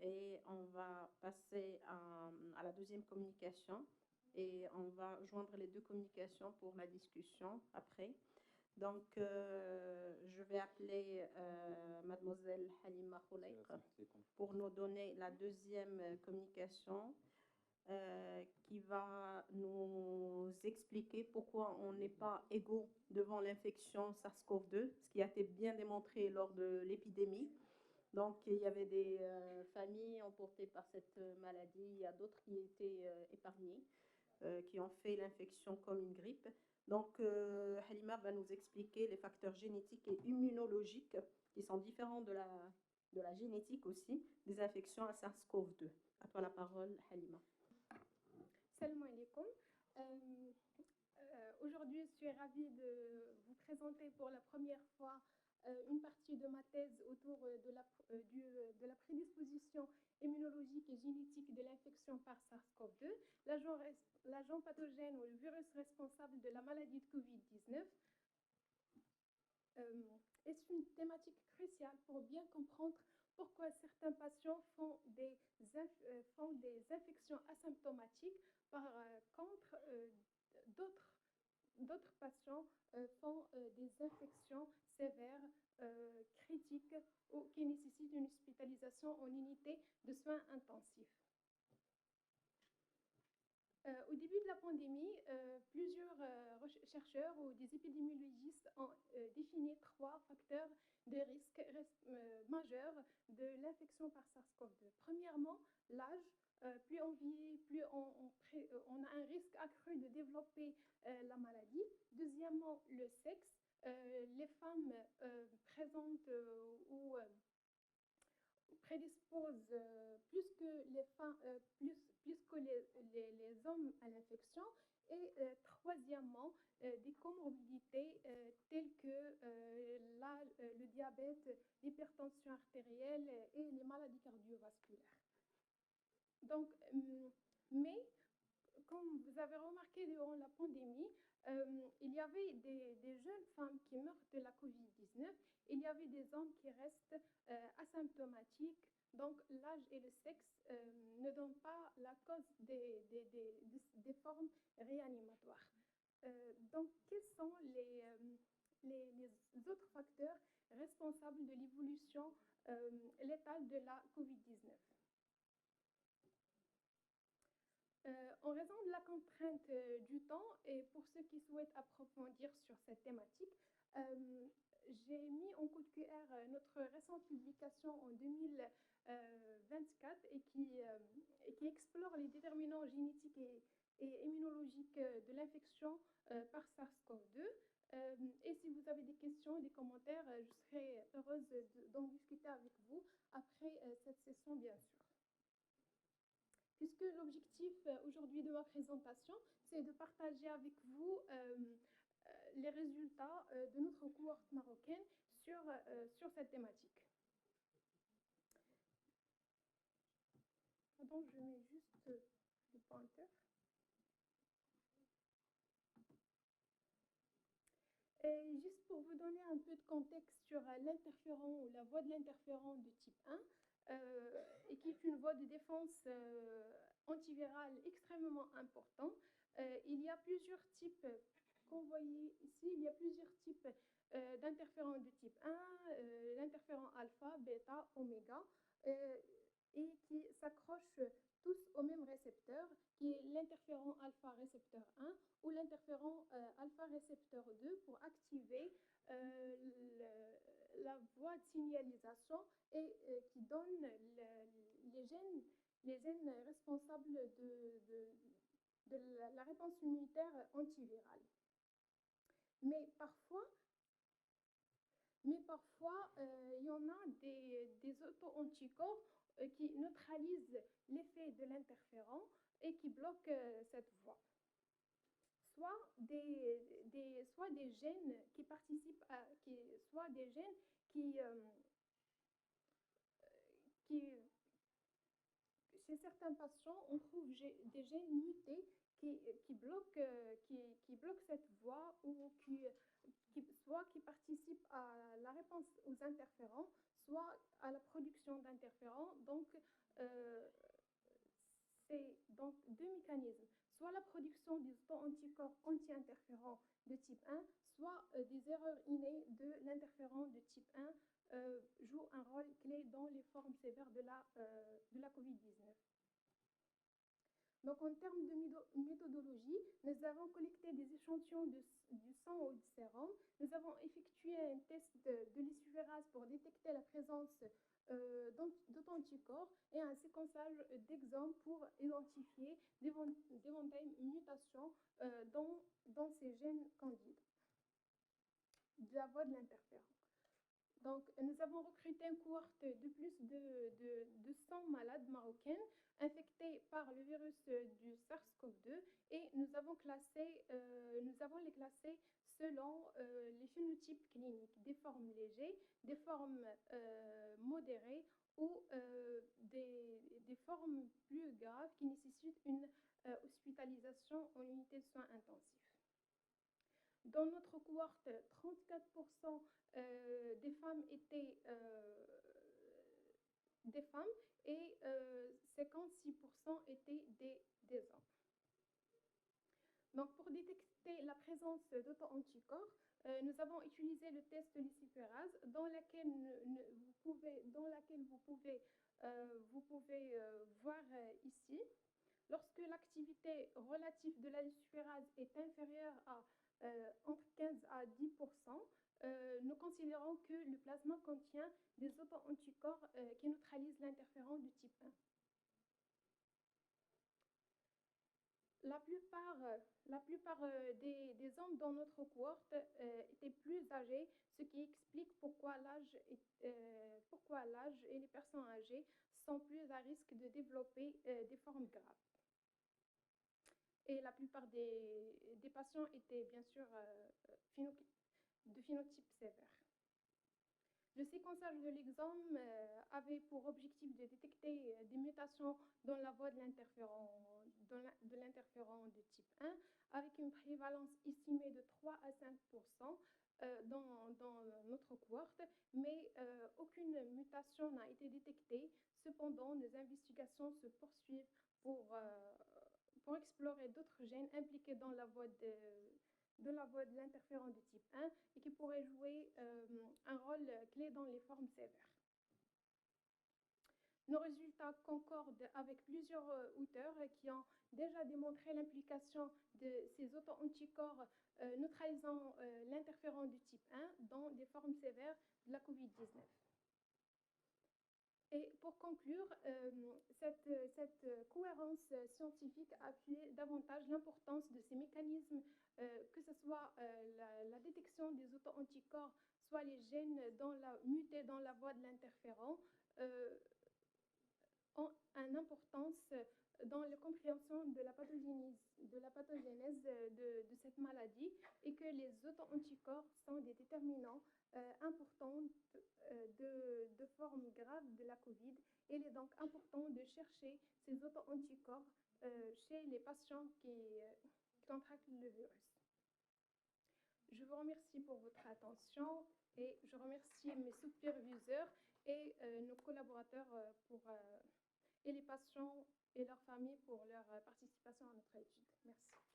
et on va passer à la deuxième communication et on va joindre les deux communications pour la discussion après. Donc, je vais appeler mademoiselle Halima Khoulaik pour nous donner la deuxième communication qui va nous expliquer pourquoi on n'est pas égaux devant l'infection SARS-CoV-2, ce qui a été bien démontré lors de l'épidémie. Donc, il y avait des familles emportées par cette maladie, il y a d'autres qui étaient épargnées, qui ont fait l'infection comme une grippe. Donc, Halima va nous expliquer les facteurs génétiques et immunologiques qui sont différents de la génétique aussi des infections à SARS-CoV-2. À toi la parole, Halima. Salam alaikum. Aujourd'hui, je suis ravie de vous présenter pour la première fois une partie de ma thèse autour de la prédisposition immunologique et génétique de l'infection par SARS-CoV-2, l'agent pathogène ou le virus responsable de la maladie de Covid-19. C'est une thématique cruciale pour bien comprendre pourquoi certains patients font des infections asymptomatiques, par contre d'autres patients font des infections sévères, critiques ou qui nécessitent une hospitalisation en unité de soins intensifs. Au début de la pandémie, plusieurs chercheurs ou des épidémiologistes ont défini 3 facteurs de risque majeurs de l'infection par SARS-CoV-2. Premièrement, l'âge. Plus on vieillit, plus on a un risque accru de développer la maladie. Deuxièmement, le sexe. Les femmes présentent ou prédisposent plus que les hommes à l'infection. Et troisièmement, des comorbidités telles que le diabète, l'hypertension artérielle et les maladies cardiovasculaires. Donc, mais comme vous avez remarqué durant la pandémie, il y avait des jeunes femmes qui meurent de la Covid-19. Il y avait des hommes qui restent asymptomatiques. Donc, l'âge et le sexe ne donnent pas la cause des formes réanimatoires. Donc, quels sont les autres facteurs responsables de l'évolution létale de la Covid-19? En raison de la contrainte du temps et pour ceux qui souhaitent approfondir sur cette thématique, j'ai mis en coup de cœur notre récente publication en 2024 et qui explore les déterminants génétiques et immunologiques de l'infection par SARS-CoV-2. Et si vous avez des questions, des commentaires, je serai heureuse d'en discuter avec vous après cette session, bien sûr. Puisque l'objectif aujourd'hui de ma présentation, c'est de partager avec vous les résultats de notre cohorte marocaine sur cette thématique. Pardon, je mets juste le pointeur. Et juste pour vous donner un peu de contexte sur l'interféron ou la voie de l'interféron de type 1, et qui est une voie de défense antivirale extrêmement importante. Il y a plusieurs types, comme vous voyez ici, il y a plusieurs types d'interférons de type 1, l'interféron alpha, bêta, oméga, et qui s'accrochent tous au même récepteur, qui est l'interféron alpha récepteur 1 ou l'interféron alpha récepteur 2 pour activer la voie de signalisation et qui donne les gènes responsables de la réponse immunitaire antivirale. Mais parfois, il y en a des auto-anticorps qui neutralisent l'effet de l'interféron et qui bloquent cette voie. Soit des gènes qui participent soit des gènes chez certains patients, on trouve des gènes mutés qui bloquent cette voie ou soit qui participent à la réponse aux interférons, soit à la production d'interférons. Donc, c'est donc deux mécanismes, soit la production des auto-anticorps anti-interférents de type 1, soit des erreurs innées de l'interféron de type 1 jouent un rôle clé dans les formes sévères de la COVID-19. Donc, en termes de méthodologie, nous avons collecté des échantillons du sang ou du sérum. Nous avons effectué un test de lysuférase pour détecter la présence d'auto-anticorps et un séquençage d'exomes pour identifier d'éventuelles mutations dans ces gènes candides de la voie de l'interféron. Donc, nous avons recruté une cohorte de plus de 100 malades marocains infectés par le virus du SARS-CoV-2 et nous avons les classés selon les phénotypes cliniques, des formes légères, des formes modérées ou des formes plus graves qui nécessitent une hospitalisation en unité de soins intensifs. Dans notre cohorte, 34% des femmes étaient des femmes et 56% étaient des hommes. Donc, pour détecter la présence d'auto-anticorps, nous avons utilisé le test lysiférase dans laquelle vous pouvez voir ici. Lorsque l'activité relative de la lysiférase est inférieure à entre 15 à 10%, nous considérons que le plasma contient des auto-anticorps qui neutralisent l'interféron de type 1. La plupart des hommes dans notre cohorte étaient plus âgés, ce qui explique pourquoi l'âge et les personnes âgées sont plus à risque de développer des formes graves. Et la plupart des patients étaient bien sûr de phénotype sévère. Le séquençage de l'exome avait pour objectif de détecter des mutations dans la voie de l'interféron de type 1 avec une prévalence estimée de 3 à 5% dans notre cohorte, mais aucune mutation n'a été détectée. Cependant, nos investigations se poursuivent pour explorer d'autres gènes impliqués dans la voie de l'interféron de type 1 et qui pourraient jouer un rôle clé dans les formes sévères. Nos résultats concordent avec plusieurs auteurs qui ont déjà démontré l'implication de ces auto-anticorps neutralisant l'interféron de type 1 dans des formes sévères de la COVID-19. Et pour conclure, cette cohérence scientifique appuie davantage l'importance de ces mécanismes, que ce soit la détection des auto-anticorps, soit les gènes mutés dans la voie de l'interféron, ont une importance dans la compréhension de la pathogénèse de cette maladie et que les auto-anticorps sont des déterminants importants de formes graves de la COVID. Et il est donc important de chercher ces auto-anticorps chez les patients qui contractent le virus. Je vous remercie pour votre attention et je remercie mes superviseurs et nos collaborateurs et les patients et leurs familles pour leur participation à notre étude. Merci.